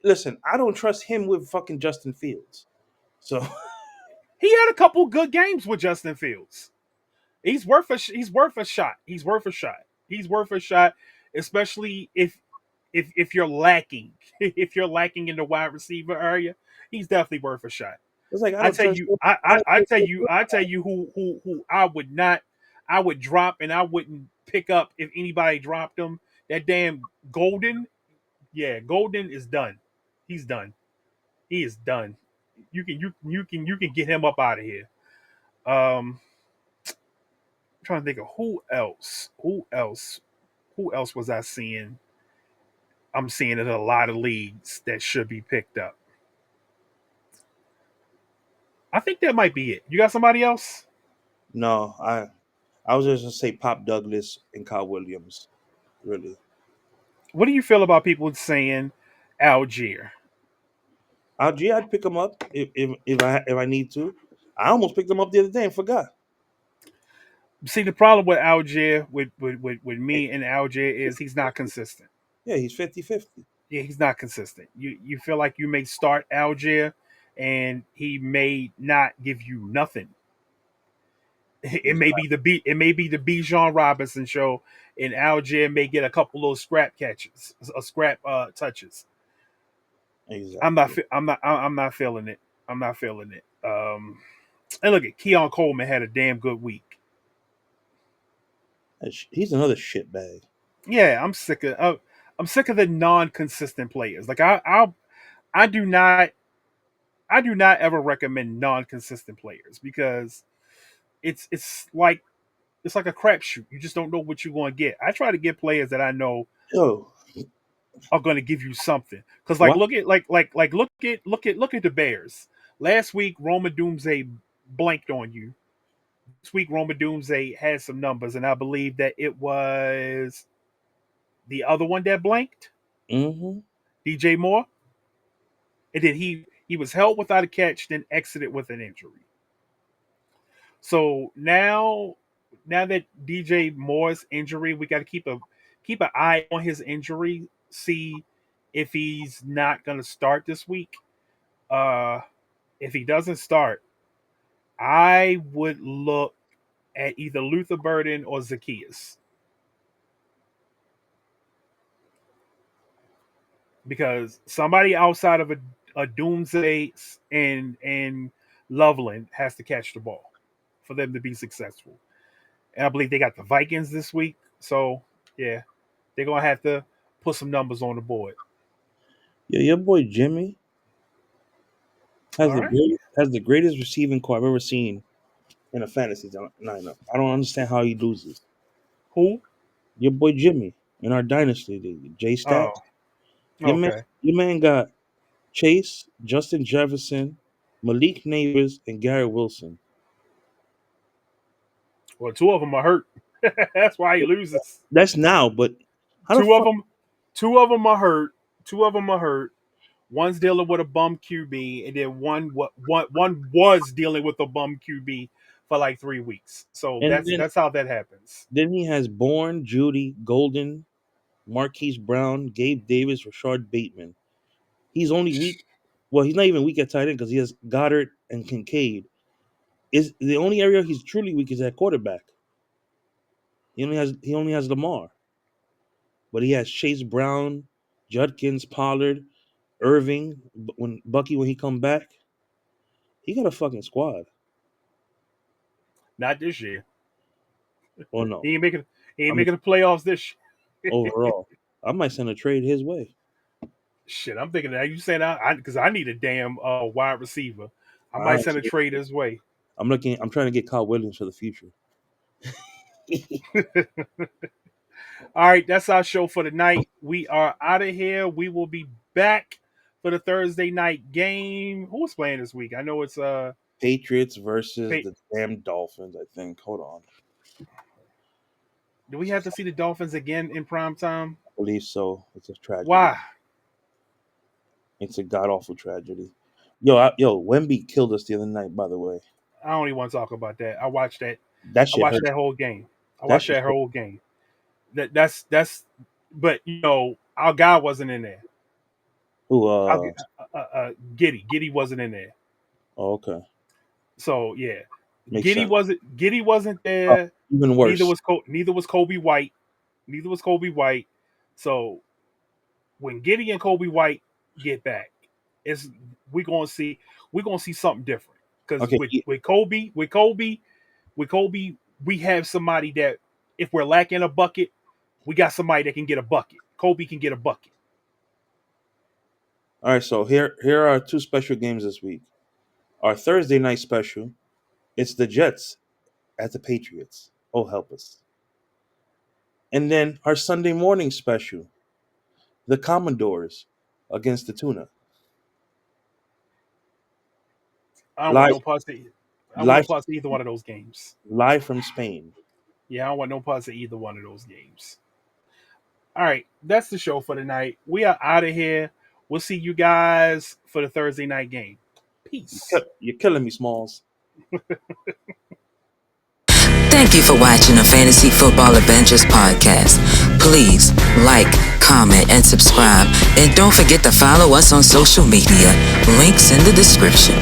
Listen, I don't trust him with fucking Justin Fields. So He had a couple good games with Justin Fields. He's worth a shot. He's worth a shot. He's worth a shot, especially if you're lacking if you're lacking in the wide receiver area. He's definitely worth a shot. it's like I I don't tell trust. you, I tell you who I would drop and I wouldn't pick up if anybody dropped him. That damn Golden, yeah, Golden is done. He's done. He is done. You can get him up out of here. I'm trying to think of who else. Who else was I seeing? I'm seeing in a lot of leagues that should be picked up. I think that might be it. You got somebody else? No, I was just gonna say Pop Douglas and Kyle Williams. Really, What do you feel about people saying Algier? I'd pick him up if I need to. I almost picked him up the other day and forgot. See, the problem with Algier, with Hey, me and Algier, is he's not consistent. yeah, he's 50-50. Yeah, he's not consistent. You feel like you may start Algier, and he may not give you nothing. It He's may be the Bijan Robinson show, and Algier may get a couple little scrap catches, scrap touches. exactly. I'm not feeling it. I'm not feeling it. And look at Keon Coleman had a damn good week. He's another shit bag. Yeah, I'm sick of the non-consistent players. Like I do not I do not ever recommend non-consistent players because it's like a crapshoot. You just don't know what you're going to get. I try to get players that I know Yo, are going to give you something. Because like What? look at look at the Bears. Last week Roma Doomsday blanked on you. This week Roma Doomsday had some numbers, and I believe that it was the other one that blanked, Mm-hmm. DJ Moore, and then he was held without a catch, then exited with an injury. So now that DJ Moore's injury, we got to keep an eye on his injury, see if he's not going to start this week. Uh, if he doesn't start, I would look at either Luther Burden or Zacchaeus, because somebody outside of a Doomsday and Loveland has to catch the ball for them to be successful. And I believe they got the Vikings this week, so yeah, they're gonna have to put some numbers on the board. Yeah, your boy Jimmy All right, has the greatest receiving core I've ever seen in a fantasy lineup. I don't understand how he loses. who? Your boy Jimmy in our dynasty league, J Oh, Stats. okay. Your man got Chase, Justin Jefferson, Malik Neighbors, and Garrett Wilson. Well, two of them are hurt. That's why he loses. That's now, but how the Two of fuck? them, two of them are hurt. Two of them are hurt. One's dealing with a bum QB, and then one was dealing with a bum QB for like 3 weeks. So And that's how that happens. then he has Bourne, Judy, Golden, Marquise Brown, Gabe Davis, Rashard Bateman. He's only weak. Well, he's not even weak at tight end because he has Goddard and Kincaid. Is the only area he's truly weak is at quarterback. He only has Lamar, but he has Chase Brown, Judkins, Pollard, Irving. When Bucky when he come back, he got a fucking squad. Not this year. Oh no, He ain't making he I ain't mean making the playoffs this year. overall, I might send a trade his way. Shit, I'm thinking that you saying I because I need a damn wide receiver. I might send a Honestly, trade his way. I'm looking. I'm trying to get Kyle Williams for the future. All right, that's our show for tonight. We are out of here. We will be back for the Thursday night game. Who's playing this week? I know it's Patriots versus Pa- the damn Dolphins. I think. Hold on. do we have to see the Dolphins again in prime time? I believe so. It's a tragedy. Why? It's a god awful tragedy. Yo, Wemby killed us the other night. By the way, I don't even want to talk about that. I watched that. that I shit watched hurts. that whole game. I That watched shit that hurts. whole game. That's but our guy wasn't in there. Who? Giddy wasn't in there. Oh, okay. So yeah, Makes sense. Giddy wasn't Oh, there. even worse. Neither was Kobe White. Neither was Kobe White. So when Giddy and Kobe White get back, it's we're gonna see something different. Because Okay. with Kobe, we have somebody that if we're lacking a bucket, we got somebody that can get a bucket. Kobe can get a bucket. All right. So here are our two special games this week. Our Thursday night special, it's the Jets at the Patriots. Oh, help us. And then our Sunday morning special, the Commodores against the Tuna. I don't want Live, no parts. I don't want no live, parts of either one of those games. live from Spain. Yeah, I don't want no parts of either one of those games. All right, that's the show for tonight. We are out of here. We'll see you guys for the Thursday night game. Peace. You're killing me, Smalls. Thank you for watching the Fantasy Football Adventures podcast. Please like, comment, and subscribe. And don't forget to follow us on social media. Links in the description.